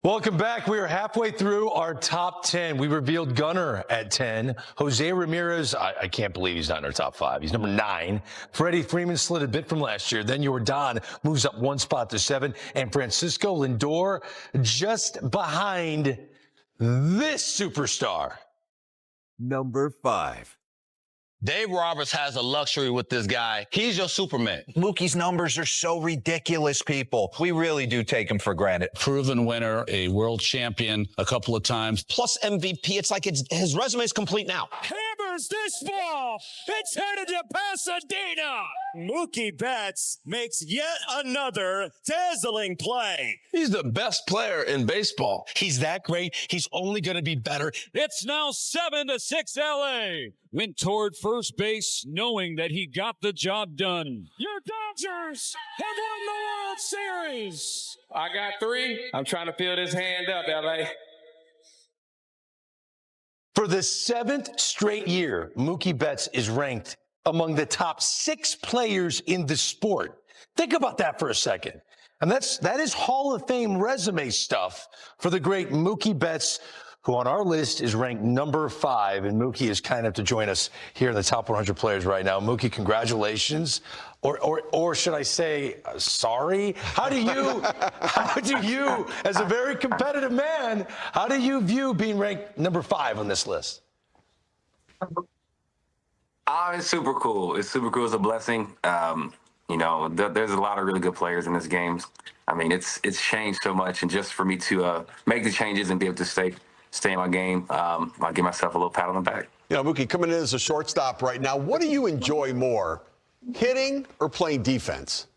Welcome back. We are halfway through our top 10. We revealed Gunnar at 10. Jose Ramirez, I can't believe he's not in our top 5. He's number 9. Freddie Freeman slid a bit from last year. Then Jordan moves up 1 spot to 7. And Francisco Lindor just behind this superstar. Number 5. Dave Roberts has a luxury with this guy. He's your Superman. Mookie's numbers are so ridiculous, people. We really do take him for granted. Proven winner, a world champion a couple of times. Plus MVP. It's like his resume is complete now. Hammers this ball. It's headed to Pasadena. Mookie Betts makes yet another dazzling play. He's the best player in baseball. He's that great. He's only going to be better. It's now 7-6 LA. Went toward first base knowing that he got the job done. Your Dodgers have won the World Series. I got 3. I'm trying to fill this hand up, LA. For the 7th straight year, Mookie Betts is ranked among the top 6 players in the sport. Think about that for a second. And that is Hall of Fame resume stuff for the great Mookie Betts, who on our list is ranked number 5. And Mookie is kind enough to join us here in the top 100 players right now. Mookie, congratulations. Or should I say, sorry? How do you, as a very competitive man, how do you view being ranked number 5 on this list? It's super cool. It's super cool. It's a blessing. There's a lot of really good players in this game. I mean, it's changed so much, and just for me to make the changes and be able to stay in my game, I'll give myself a little pat on the back. You know, Mookie, coming in as a shortstop right now, what do you enjoy more, hitting or playing defense?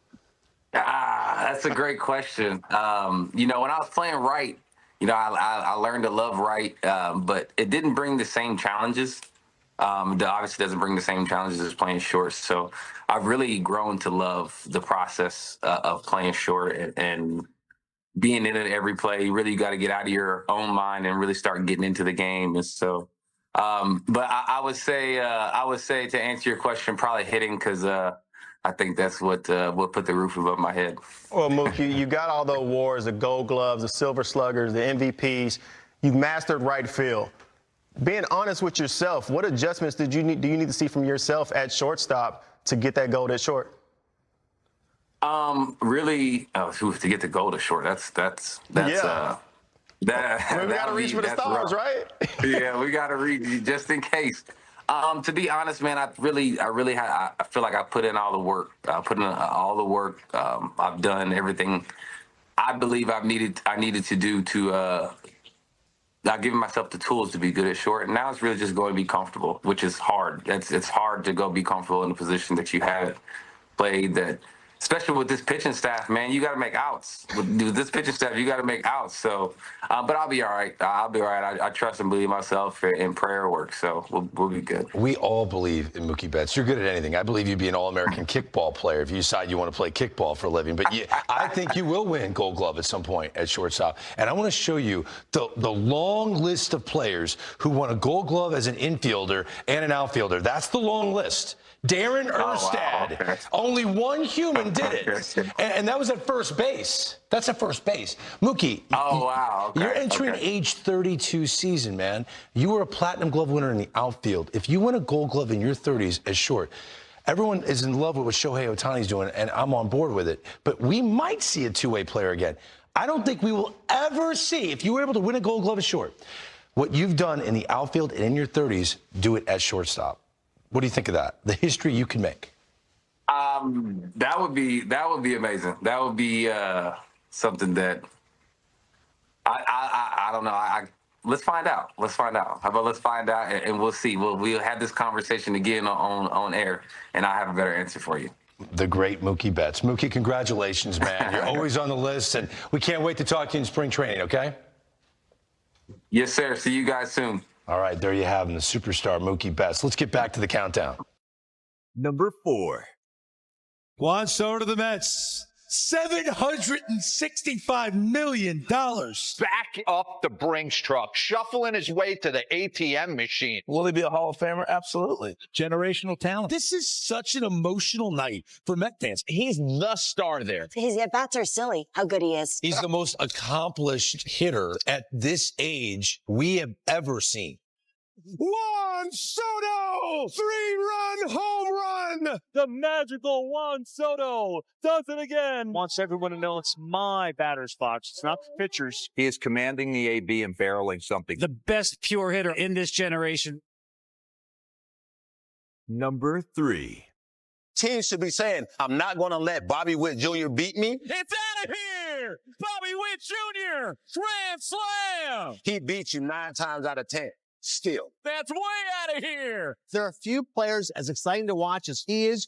That's a great question. When I was playing right, I learned to love right, but it didn't bring the same challenges. Obviously doesn't bring the same challenges as playing short. So I've really grown to love the process of playing short and being in it every play. You really got to get out of your own mind and really start getting into the game. And so, but I would say to answer your question, probably hitting, because I think that's what put the roof above my head. Well, Mookie, you got all the awards, the Gold Gloves, the Silver Sluggers, the MVPs. You've mastered right field. Being honest with yourself, what adjustments do you need to see from yourself at shortstop to get that gold at short? Really, to get the gold at short, that's yeah. We got to reach for the stars, right? Yeah, we got to reach just in case. To be honest, man, I feel like I put in all the work. I've done everything I believe I needed to do to. I've given myself the tools to be good at short, and now it's really just going to be comfortable, which is hard. It's hard to go be comfortable in a position that you haven't played. That, especially with this pitching staff, man, you got to make outs. With this pitching staff, you got to make outs. So, but I'll be all right. I'll be all right. I trust and believe myself in prayer work, so we'll be good. We all believe in Mookie Betts. You're good at anything. I believe you'd be an All-American kickball player if you decide you want to play kickball for a living. But I think you will win Gold Glove at some point at shortstop. And I want to show you the long list of players who won a Gold Glove as an infielder and an outfielder. That's the long list. Darren Erstad. Oh, wow. Okay. Only one human did it. And that was at first base. That's at first base. Mookie. Oh, wow. Okay. You're entering age 32 season, man. You were a Platinum Glove winner in the outfield. If you win a Gold Glove in your 30s as short, everyone is in love with what Shohei Ohtani's doing, and I'm on board with it. But we might see a two-way player again. I don't think we will ever see, if you were able to win a Gold Glove as short, what you've done in the outfield and in your 30s, do it at shortstop. What do you think of that? The history you can make. That would be amazing. That would be something that I don't know. Let's find out. How about let's find out and we'll see. We'll have this conversation again on air, and I'll have a better answer for you. The great Mookie Betts. Mookie, congratulations, man. You're always on the list, and we can't wait to talk to you in spring training, okay? Yes, sir. See you guys soon. All right, there you have him, the superstar Mookie Betts. Let's get back to the countdown. Number 4. Juan Soto to the Mets. $765 million. Back up the Brinks truck, shuffling his way to the ATM machine. Will he be a Hall of Famer? Absolutely. Generational talent. This is such an emotional night for Met fans. He's the star there. His at-bats are silly, how good he is. He's the most accomplished hitter at this age we have ever seen. Juan Soto, 3-run home run. The magical Juan Soto does it again. Wants everyone to know it's my batter's box. It's not the pitcher's. He is commanding the AB and barreling something. The best pure hitter in this generation. Number 3. Teams should be saying, I'm not going to let Bobby Witt Jr. beat me. It's out of here. Bobby Witt Jr. Grand slam. He beats you 9 times out of 10. Still. That's way out of here. There are few players as exciting to watch as he is.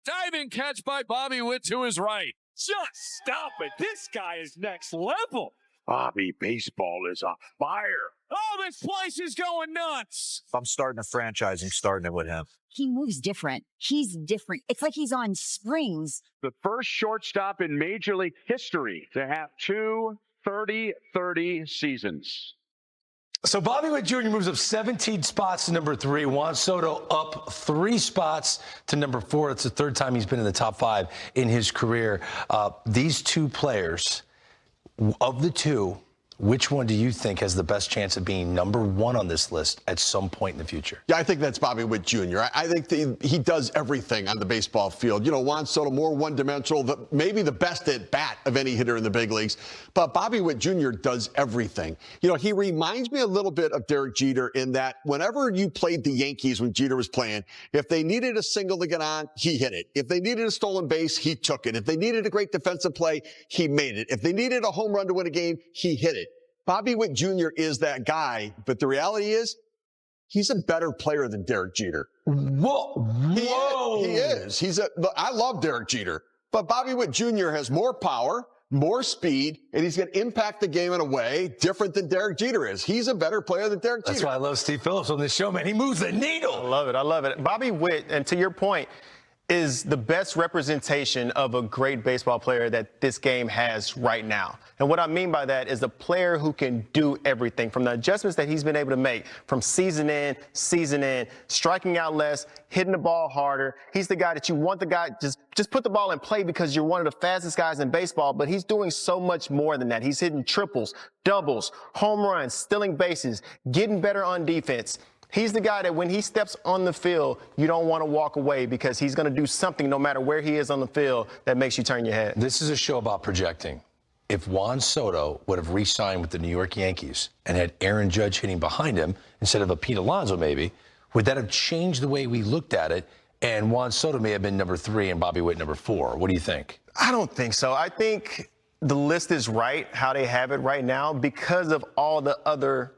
Diving catch by Bobby Witt to his right. Just stop it. This guy is next level. Bobby, baseball is on fire. Oh, this place is going nuts. If I'm starting a franchise, I'm starting it with him. He moves different. He's different. It's like he's on springs. The first shortstop in Major League history to have 2 30-30 seasons. So Bobby Witt Jr. moves up 17 spots to number 3. Juan Soto up 3 spots to number 4. It's the 3rd time he's been in the top 5 in his career. These two players, of the two, which one do you think has the best chance of being number 1 on this list at some point in the future? Yeah, I think that's Bobby Witt Jr. I think he does everything on the baseball field. You know, Juan Soto, more one-dimensional, maybe the best at bat of any hitter in the big leagues. But Bobby Witt Jr. does everything. You know, he reminds me a little bit of Derek Jeter in that whenever you played the Yankees when Jeter was playing, if they needed a single to get on, he hit it. If they needed a stolen base, he took it. If they needed a great defensive play, he made it. If they needed a home run to win a game, he hit it. Bobby Witt Jr. is that guy, but the reality is he's a better player than Derek Jeter. Whoa. He is. I love Derek Jeter, but Bobby Witt Jr. has more power, more speed, and he's going to impact the game in a way different than Derek Jeter is. He's a better player than Derek Jeter. That's why I love Steve Phillips on this show, man. He moves the needle. I love it. I love it. Bobby Witt, and to your point, is the best representation of a great baseball player that this game has right now. And what I mean by that is a player who can do everything, from the adjustments that he's been able to make from season in, striking out less, hitting the ball harder. He's the guy that you want the guy, just put the ball in play because you're one of the fastest guys in baseball, but he's doing so much more than that. He's hitting triples, doubles, home runs, stealing bases, getting better on defense. He's the guy that when he steps on the field, you don't want to walk away because he's going to do something no matter where he is on the field that makes you turn your head. This is a show about projecting. If Juan Soto would have re-signed with the New York Yankees and had Aaron Judge hitting behind him instead of a Pete Alonso maybe, would that have changed the way we looked at it? And Juan Soto may have been number 3 and Bobby Witt number 4. What do you think? I don't think so. I think the list is right, how they have it right now, because of all the other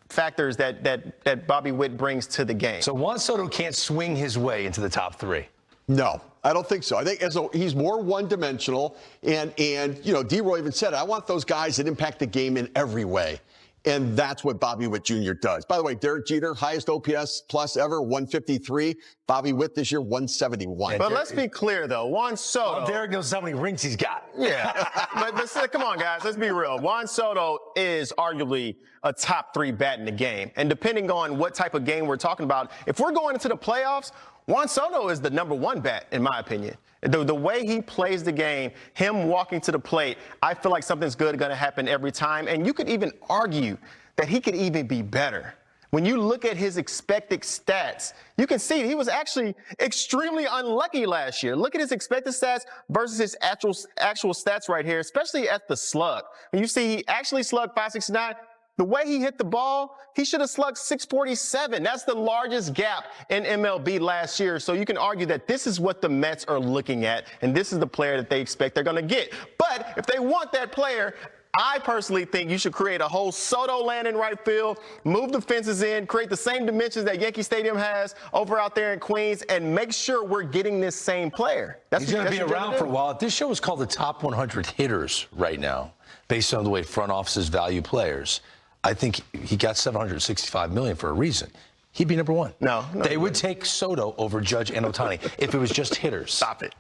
factors that Bobby Witt brings to the game. So Juan Soto can't swing his way into the top 3. No, I don't think so. I think he's more one-dimensional, and you know, D-Roy even said, I want those guys that impact the game in every way. And that's what Bobby Witt Jr. does. By the way, Derek Jeter, highest OPS plus ever, 153. Bobby Witt this year, 171. But let's be clear, though. Juan Soto. Derek knows how many rings he's got. Yeah. but come on, guys. Let's be real. Juan Soto is arguably a top 3 bat in the game. And depending on what type of game we're talking about, if we're going into the playoffs, Juan Soto is the number 1 bat, in my opinion. The way he plays the game, him walking to the plate, I feel like something's good going to happen every time. And you could even argue that he could even be better. When you look at his expected stats, you can see he was actually extremely unlucky last year. Look at his expected stats versus his actual stats right here, especially at the slug. When you see he actually slugged 569, the way he hit the ball, he should have slugged 647. That's the largest gap in MLB last year. So you can argue that this is what the Mets are looking at, and this is the player that they expect they're going to get. But if they want that player, I personally think you should create a whole Soto land in right field, move the fences in, create the same dimensions that Yankee Stadium has over out there in Queens, and make sure we're getting this same player. He's going to be around for a while. This show is called the Top 100 Hitters right now, based on the way front offices value players. I think he got $765 million for a reason. He'd be number 1. No, they would take Soto over Judge and Ohtani if it was just hitters. Stop it.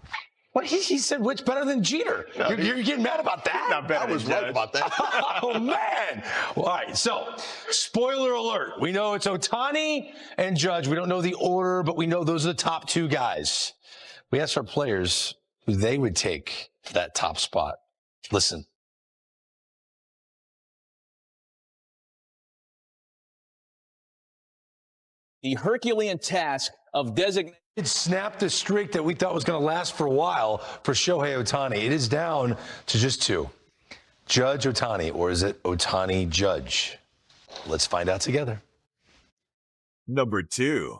What he said Witt's better than Jeter. No, you're getting mad about that? Not better. I was right about that. Oh man! Well, all right. So, spoiler alert: we know it's Ohtani and Judge. We don't know the order, but we know those are the top two guys. We asked our players who they would take for that top spot. Listen. The Herculean task of designating. It snapped a streak that we thought was going to last for a while for Shohei Ohtani. It is down to just two. Judge Ohtani, or is it Ohtani Judge? Let's find out together. Number 2.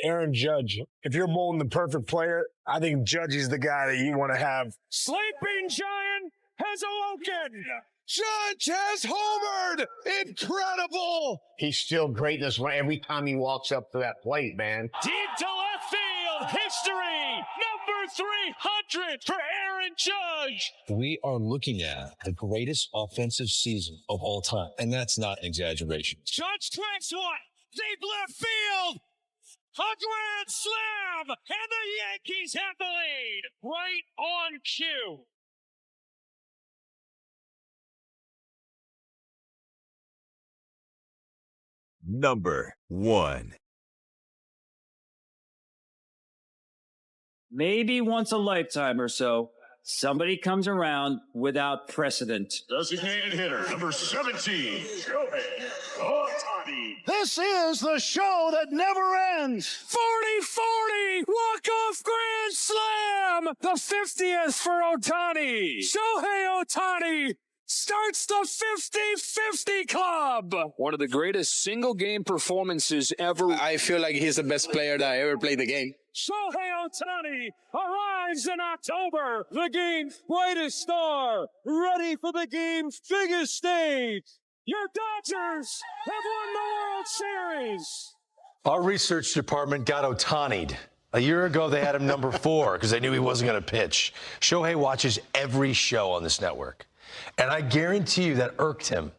Aaron Judge. If you're molding the perfect player, I think Judge is the guy that you want to have. Sleeping Giant has awoken. Judge has homered. Incredible. He's still greatness every time he walks up to that plate, man. Deep to left field. History. Number 300 for Aaron Judge. We are looking at the greatest offensive season of all time, and that's not an exaggeration. Judge tracks one. Deep left field. A grand slam. And the Yankees have the lead. Right on cue. Number 1. Maybe once a lifetime or so, somebody comes around without precedent. Designated hitter, number 17, Shohei Ohtani. This is the show that never ends. 40-40, walk-off grand slam. The 50th for Ohtani. Shohei Ohtani starts the 50-50 club. One of the greatest single-game performances ever. I feel like he's the best player that ever played the game. Shohei Ohtani arrives in October. The game's brightest star, ready for the game's biggest stage. Your Dodgers have won the World Series. Our research department got Ohtani'd. A year ago, they had him number 4 because they knew he wasn't going to pitch. Shohei watches every show on this network. And I guarantee you that irked him.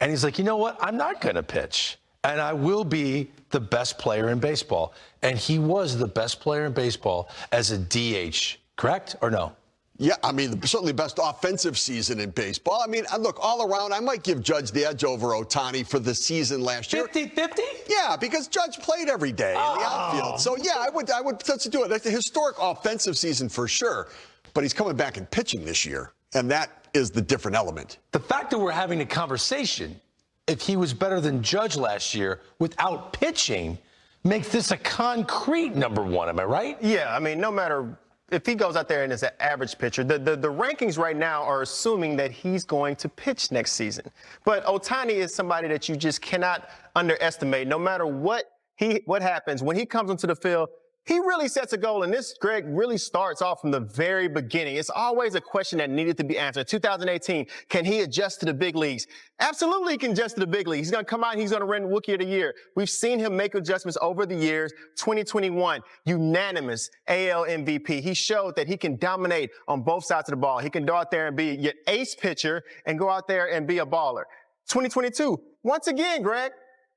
And he's like, you know what? I'm not going to pitch. And I will be the best player in baseball. And he was the best player in baseball as a DH, correct or no? Yeah, I mean, certainly best offensive season in baseball. I mean, look, all around, I might give Judge the edge over Ohtani for the season last year. 50-50? Yeah, because Judge played every day in the outfield. So, yeah, I would let's do it. That's a historic offensive season for sure. But he's coming back and pitching this year. And that is the different element. The fact that we're having a conversation, if he was better than Judge last year without pitching, makes this a concrete number 1. Am I right? Yeah, I mean, no matter if he goes out there and is an average pitcher, the rankings right now are assuming that he's going to pitch next season. But Ohtani is somebody that you just cannot underestimate. No matter what happens, when he comes into the field, he really sets a goal, and this, Greg, really starts off from the very beginning. It's always a question that needed to be answered. 2018, can he adjust to the big leagues? Absolutely, he can adjust to the big leagues. He's going to come out and he's going to win Rookie of the Year. We've seen him make adjustments over the years. 2021, unanimous AL MVP. He showed that he can dominate on both sides of the ball. He can go out there and be your ace pitcher and go out there and be a baller. 2022, once again, Greg,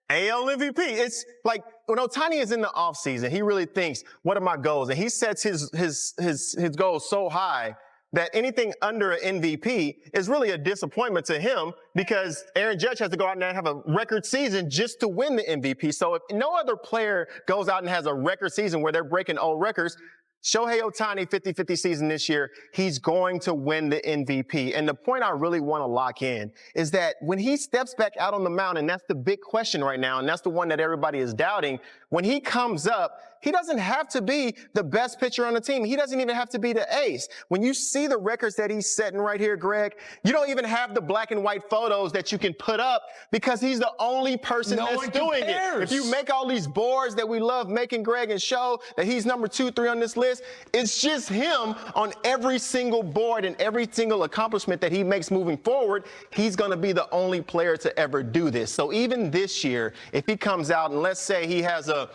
AL MVP. It's like when Ohtani is in the offseason, he really thinks, what are my goals? And he sets his goals so high that anything under an MVP is really a disappointment to him because Aaron Judge has to go out and have a record season just to win the MVP. So if no other player goes out and has a record season where they're breaking old records, Shohei Ohtani, 50-50 season this year, he's going to win the MVP. And the point I really want to lock in is that when he steps back out on the mound, and that's the big question right now, and that's the one that everybody is doubting, when he comes up, he doesn't have to be the best pitcher on the team. He doesn't even have to be the ace. When you see the records that he's setting right here, Greg, you don't even have the black and white photos that you can put up because he's the only person that's doing it. If you make all these boards that we love making, Greg, and show that he's number 2, 3 on this list, it's just him on every single board and every single accomplishment that he makes moving forward. He's going to be the only player to ever do this. So even this year, if he comes out and let's say he has a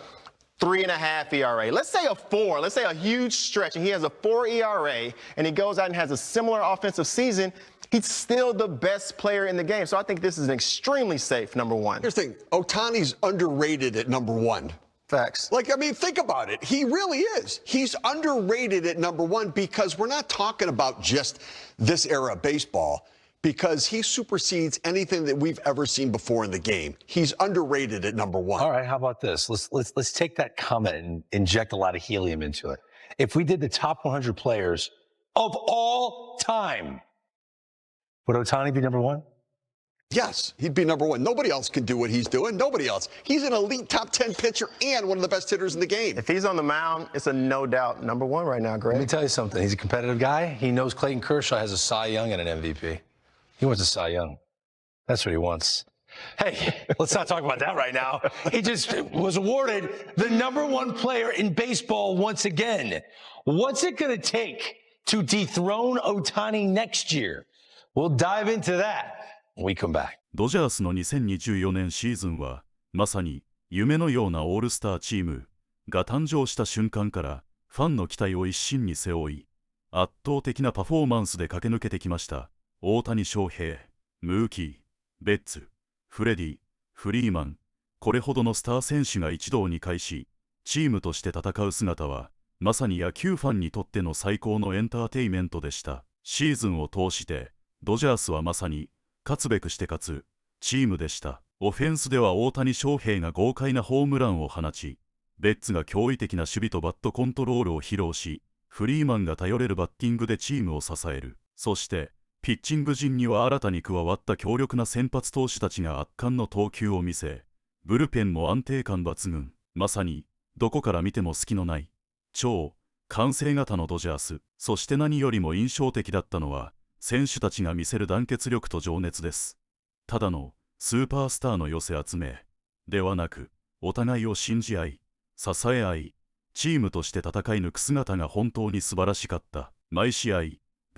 3.5 ERA. Let's say a 4. Let's say a huge stretch, and he has a 4 ERA, and he goes out and has a similar offensive season. He's still the best player in the game. So I think this is an extremely safe number 1. Here's the thing. Ohtani's underrated at number 1. Facts. Like, I mean, think about it. He really is. He's underrated at number one because we're not talking about just this era of baseball, because he supersedes anything that we've ever seen before in the game. He's underrated at number one. All right, how about this? Let's take that comment and inject a lot of helium into it. If we did the top 100 players of all time, would Ohtani be number one? Yes, he'd be number one. Nobody else can do what he's doing. Nobody else. He's an elite top 10 pitcher and one of the best hitters in the game. If he's on the mound, it's a no doubt number one right now, Greg. Let me tell you something. He's a competitive guy. He knows Clayton Kershaw has a Cy Young and an MVP. He wants a Cy Young. That's what he wants. Hey, let's not talk about that right now. He just was awarded the number one player in baseball once again. What's it going to take to dethrone Ohtani next year? We'll dive into that when we come back. ドジャースの2024年シーズンは、まさに夢のようなオールスターチームが誕生した瞬間から、ファンの期待を一身に背負い、圧倒的なパフォーマンスで駆け抜けてきました。大谷翔平、ムーキー、ベッツ、フレディ、フリーマン、これほどのスター選手が一堂に会し、チームとして戦う姿は、まさに野球ファンにとっての最高のエンターテイメントでした。シーズンを通して、ドジャースはまさに、勝つべくして勝つ、チームでした。オフェンスでは大谷翔平が豪快なホームランを放ち、ベッツが驚異的な守備とバットコントロールを披露し、フリーマンが頼れるバッティングでチームを支える。そして、ピッチング陣には新たに加わった強力な先発投手たちが圧巻の投球を見せ、ブルペンも安定感抜群。まさに、どこから見ても隙のない、超完成型のドジャース。そして何よりも印象的だったのは、選手たちが見せる団結力と情熱です。ただのスーパースターの寄せ集めではなく、お互いを信じ合い、支え合い、チームとして戦い抜く姿が本当に素晴らしかった。毎試合、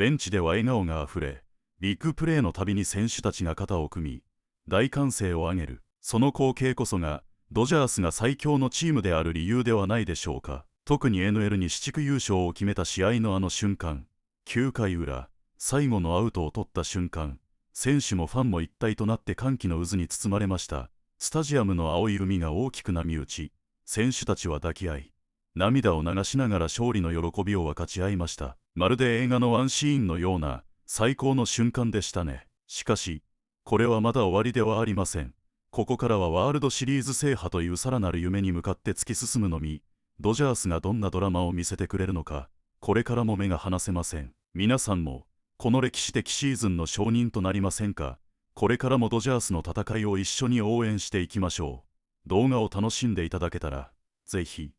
ベンチでは笑顔があふれ、ビッグプレーのたびに選手たちが肩を組み、大歓声を上げる。その光景こそが、ドジャースが最強のチームである理由ではないでしょうか。特に NL 西地区優勝を決めた試合のあの瞬間、9回裏、最後のアウトを取った瞬間、選手もファンも一体となって歓喜の渦に包まれました。スタジアムの青い海が大きく波打ち、選手たちは抱き合い、涙を流しながら勝利の喜びを分かち合いました。まるで映画のワンシーンのような最高の瞬間でしたね。しかし、これはまだ終わりではありません。ここからはワールドシリーズ制覇というさらなる夢に向かって突き進むのみ、ドジャースがどんなドラマを見せてくれるのか、これからも目が離せません。皆さんも、この歴史的シーズンの証人となりませんか。これからもドジャースの戦いを一緒に応援していきましょう。動画を楽しんでいただけたら、ぜひ、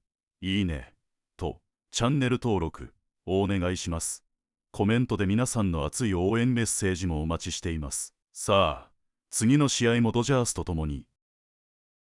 いいね、と、チャンネル登録、をお願いします。コメントで皆さんの熱い応援メッセージもお待ちしています。さあ、次の試合もドジャースと共に、